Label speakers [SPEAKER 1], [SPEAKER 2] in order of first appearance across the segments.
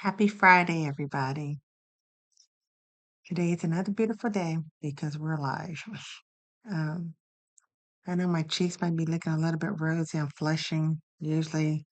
[SPEAKER 1] Happy Friday, everybody. Today is another beautiful day because we're alive. Um, I know my cheeks might be looking a little bit rosy. I'm flushing. Usually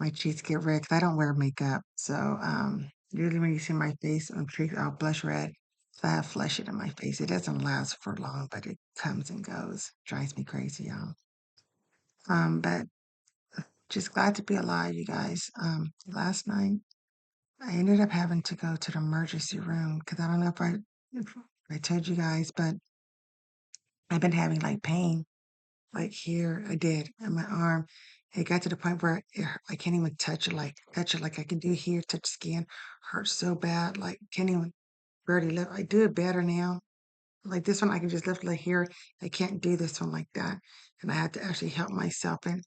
[SPEAKER 1] my cheeks get red because I don't wear makeup. So usually when you see my face on cheeks, I'll blush red. So I have flushing in my face. It doesn't last for long, but it comes and goes. Drives me crazy, y'all. But just glad to be alive, you guys. Last night I ended up having to go to the emergency room because I don't know if I told you guys, but I've been having like pain like here. I did in my arm. It got to the point where I can't even touch it like I can do here, touch skin. Hurts so bad, like can't even barely lift. I do it better now. Like this one, I can just lift like here. I can't do this one like that, and I had to actually help myself. And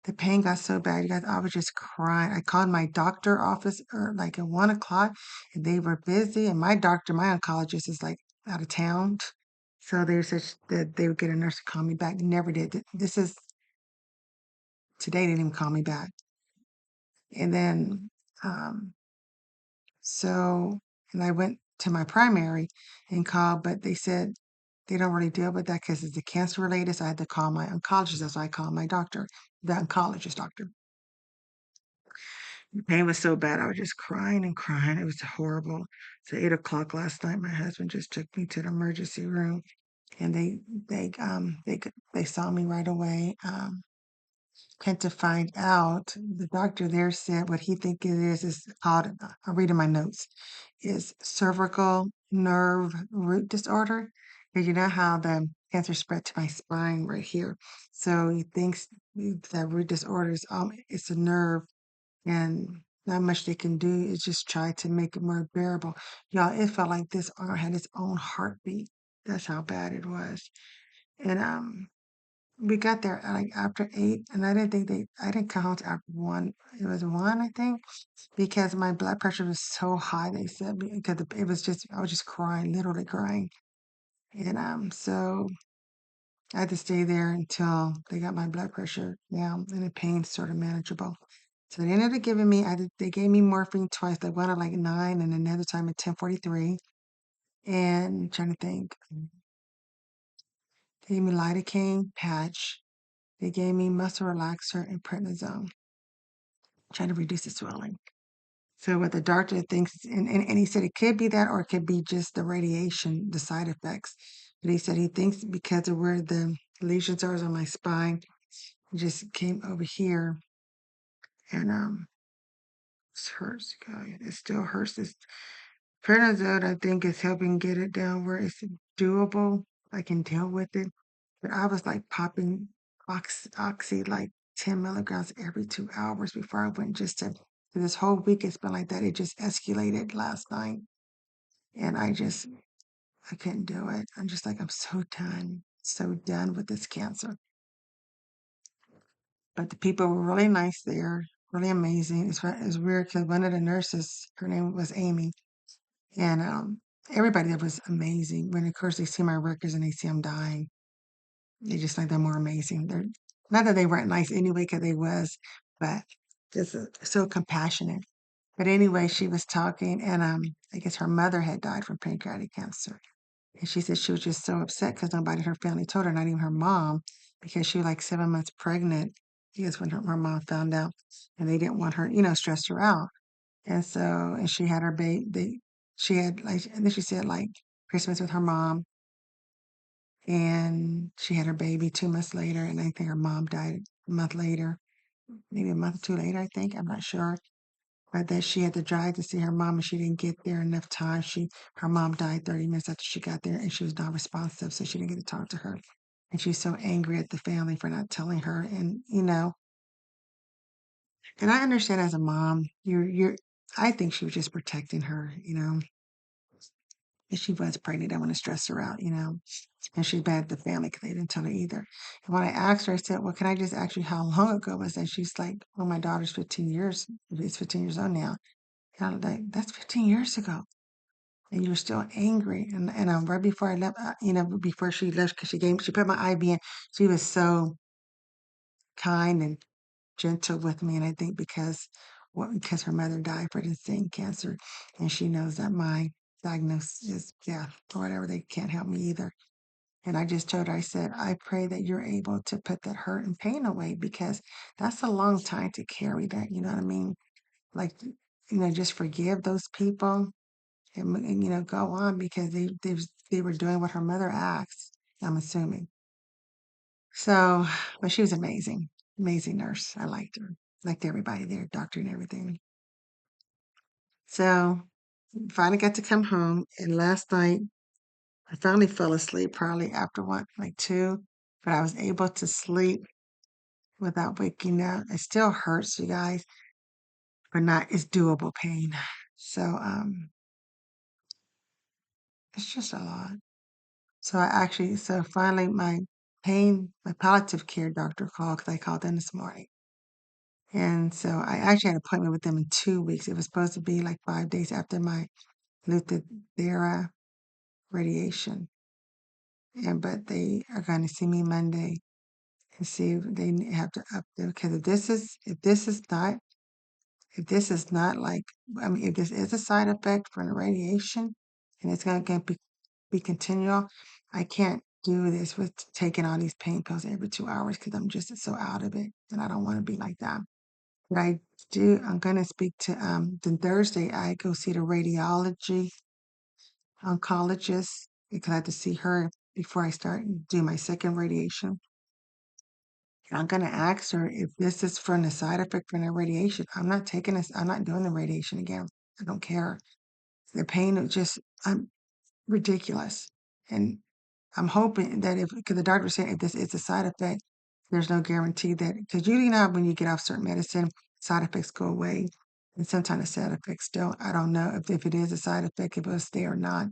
[SPEAKER 1] the pain got so bad, you guys, I was just crying. I called my doctor office like at 1 o'clock and they were busy. And my doctor, my oncologist is like out of town. So they said that they would get a nurse to call me back. Never did. This is today, they didn't even call me back. And then, um, so, and I went to my primary and called, but they said they don't really deal with that because it's the cancer related. So I had to call my oncologist. That's why I called my doctor, the oncologist doctor. The pain was so bad, I was just crying and crying. It was horrible. So 8 o'clock last night, my husband just took me to the emergency room, and they saw me right away. Had to find out. The doctor there said what he think it is called. I'm reading my notes. Is cervical nerve root disorder. Because you know how the cancer spread to my spine right here. So he thinks that root disorder is it's a nerve and not much they can do is just try to make it more bearable. Y'all, it felt like this arm had its own heartbeat. That's how bad it was. And we got there like after 8, and I didn't count after 1. It was 1, I think, because my blood pressure was so high. They said because it was just I was just crying, literally crying, and so I had to stay there until they got my blood pressure down and the pain sort of manageable. So they ended up giving me, they gave me morphine twice, like one at like 9 and another time at 10:43. And trying to think, they gave me lidocaine patch. They gave me muscle relaxer and prednisone, trying to reduce the swelling. So what the doctor thinks, and he said it could be that or it could be just the radiation, the side effects. But he said he thinks because of where the lesions are on my spine, it just came over here and it hurts. God, it still hurts. This prednisone, I think, is helping get it down where it's doable. I can deal with it. But I was like popping oxy like 10 milligrams every 2 hours before I went just to this whole week. It's been like that. It just escalated last night. And I couldn't do it. I'm just like, I'm so done with this cancer. But the people were really nice there, really amazing. It's weird because one of the nurses, her name was Amy, and everybody there was amazing. When of course they see my records and they see I'm dying, they just think they're more amazing. They're not that they weren't nice anyway, because they was, but just so compassionate. But anyway, she was talking, and I guess her mother had died from pancreatic cancer, and she said she was just so upset because nobody in her family told her, not even her mom, because she was like 7 months pregnant. I guess when her mom found out, and they didn't want her, stress her out. And so, and she had her baby. She had like, and then she said like Christmas with her mom, and she had her baby 2 months later, and I think her mom died a month later, maybe a month or two later. I think I'm not sure, but that she had to drive to see her mom, and she didn't get there enough time. Her mom died 30 minutes after she got there, and she was not responsive, so she didn't get to talk to her. And she's so angry at the family for not telling her, and I understand as a mom, I think she was just protecting her. And she was pregnant. I want to stress her out. And she's bad at the family because they didn't tell her either. And when I asked her, I said, well, can I just ask you how long ago was that? She's like, well, my daughter's 15 years. It's 15 years old now. And I'm like, that's 15 years ago. And you're still angry. And right before I left, before she left, because she put my IV in, she was so kind and gentle with me. And I think because because her mother died for the same cancer, and she knows that my diagnosis is death or whatever. They can't help me either. And I just told her, I said, I pray that you're able to put that hurt and pain away because that's a long time to carry that. You know what I mean? Like, just forgive those people and go on because they were doing what her mother asked, I'm assuming. So, but she was amazing, amazing nurse. I liked her, liked everybody there, doctor and everything. So, finally got to come home, and last night I finally fell asleep, probably after what, like 2, but I was able to sleep without waking up. It still hurts, you guys, but not it's doable pain. So, it's just a lot. So so finally my palliative care doctor called because I called in this morning. And so I actually had an appointment with them in 2 weeks. It was supposed to be like 5 days after my Lutathera radiation. But they are going to see me Monday and see if they have to up them because if this is not like, I mean, if this is a side effect from the radiation and it's going to be continual, I can't do this with taking all these pain pills every 2 hours because I'm just so out of it and I don't want to be like that. But I'm going to speak to, then Thursday, I go see the radiology oncologist because I have to see her before I start do my second radiation. I'm going to ask her if this is from the side effect from the radiation. I'm not taking this. I'm not doing the radiation again. I don't care. The pain is just ridiculous. And I'm hoping that because the doctor said if this is a side effect, there's no guarantee that, because you know, when you get off certain medicine, side effects go away. And sometimes the side effects don't. I don't know if it is a side effect, if it'll stay or not,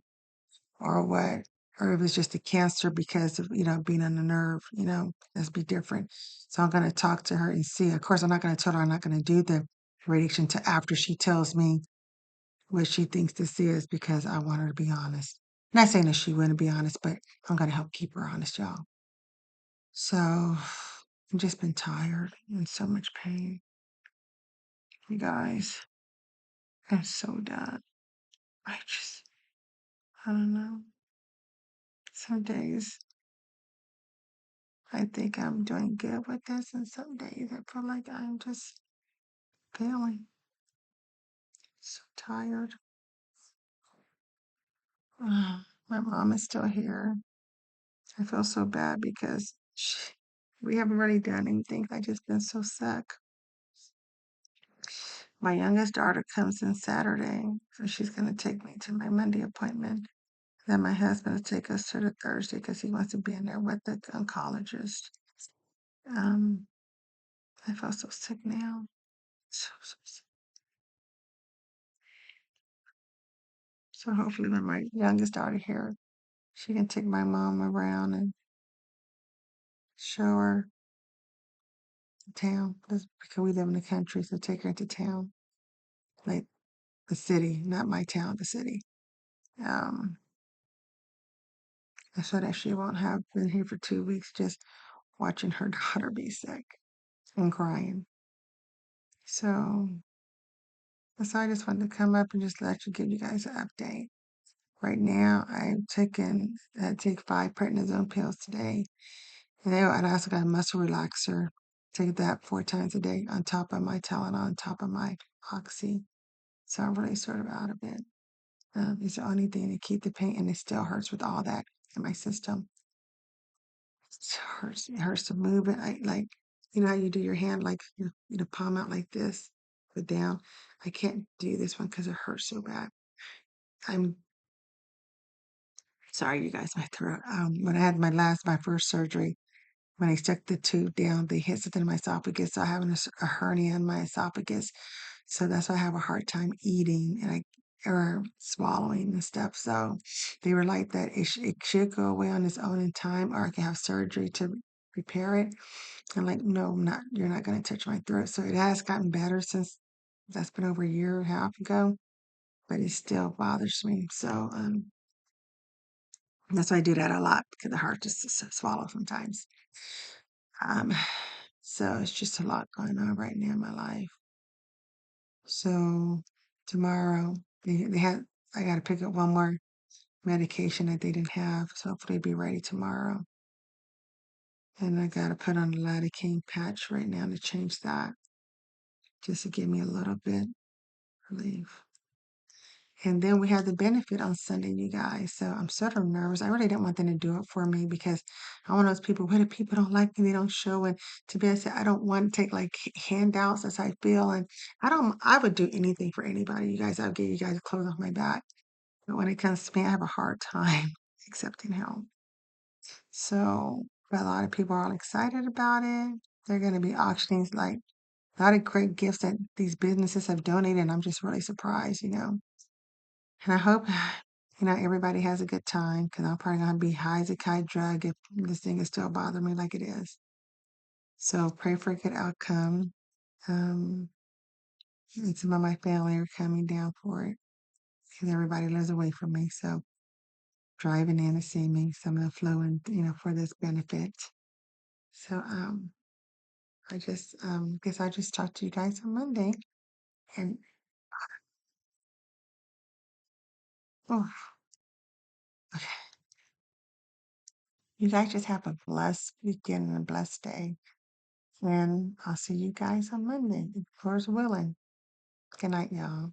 [SPEAKER 1] or what, or if it's just a cancer because of, being on the nerve, that's be different. So I'm going to talk to her and see. Of course, I'm not going to tell her I'm not going to do the radiation till after she tells me what she thinks this is because I want her to be honest. Not saying that she wouldn't be honest, but I'm going to help keep her honest, y'all. So I've just been tired and so much pain. You guys, I'm so done. I don't know. Some days I think I'm doing good with this, and some days I feel like I'm just failing. So tired. My mom is still here. I feel so bad because we haven't really done anything. I just been so sick. My youngest daughter comes in Saturday, so she's going to take me to my Monday appointment. Then my husband will take us to the Thursday because he wants to be in there with the oncologist. Um, I feel so sick now. So sick. So hopefully when my youngest daughter here, she can take my mom around and show her the town because we live in the country, so take her into town, like the city, not my town, the city. Um, so that she won't have been here for 2 weeks just watching her daughter be sick and crying. So that's why I just wanted to come up and just give you guys an update. Right now, I take 5 prednisone pills today, and I also got a muscle relaxer. Take that 4 times a day on top of my Tylenol, on top of my Oxy. So I'm really sort of out of it. It's the only thing to keep the pain, and it still hurts with all that in my system. It hurts. It hurts to move it. I like, how you do your hand, like you palm out like this, put down. I can't do this one because it hurts so bad. I'm sorry, you guys, my throat. When I had my first surgery, when they stuck the tube down, they hit something in my esophagus. So I have a hernia in my esophagus. So that's why I have a hard time eating or swallowing and stuff. So they were like that. It should go away on its own in time, or I can have surgery to repair it. I'm like, no, I'm not. You're not going to touch my throat. So it has gotten better since that's been over a year and a half ago, but it still bothers me. So that's why I do that a lot because it's hard to swallow sometimes. Um, so it's just a lot going on right now in my life. So tomorrow they had I gotta pick up one more medication that they didn't have. So hopefully it'll be ready tomorrow. And I gotta put on the lidocaine patch right now to change that, just to give me a little bit relief. And then we had the benefit on Sunday, you guys. So I'm sort of nervous. I really didn't want them to do it for me because I'm one of those people, what if people don't like me? They don't show. And to be honest, I don't want to take like handouts as I feel. And I would do anything for anybody. You guys, I'll give you guys clothes off my back. But when it comes to me, I have a hard time accepting help. So, but a lot of people are all excited about it. They're going to be auctioning like a lot of great gifts that these businesses have donated. And I'm just really surprised. And I hope, everybody has a good time because I'm probably going to be high as a kite drug if this thing is still bothering me like it is. So pray for a good outcome. Um, and some of my family are coming down for it because everybody lives away from me. So driving in to see me, some of the flowing, for this benefit. So I just guess I'll just talk to you guys on Monday. And oh, okay. You guys just have a blessed weekend and a blessed day. And I'll see you guys on Monday, if Lord's willing. Good night, y'all.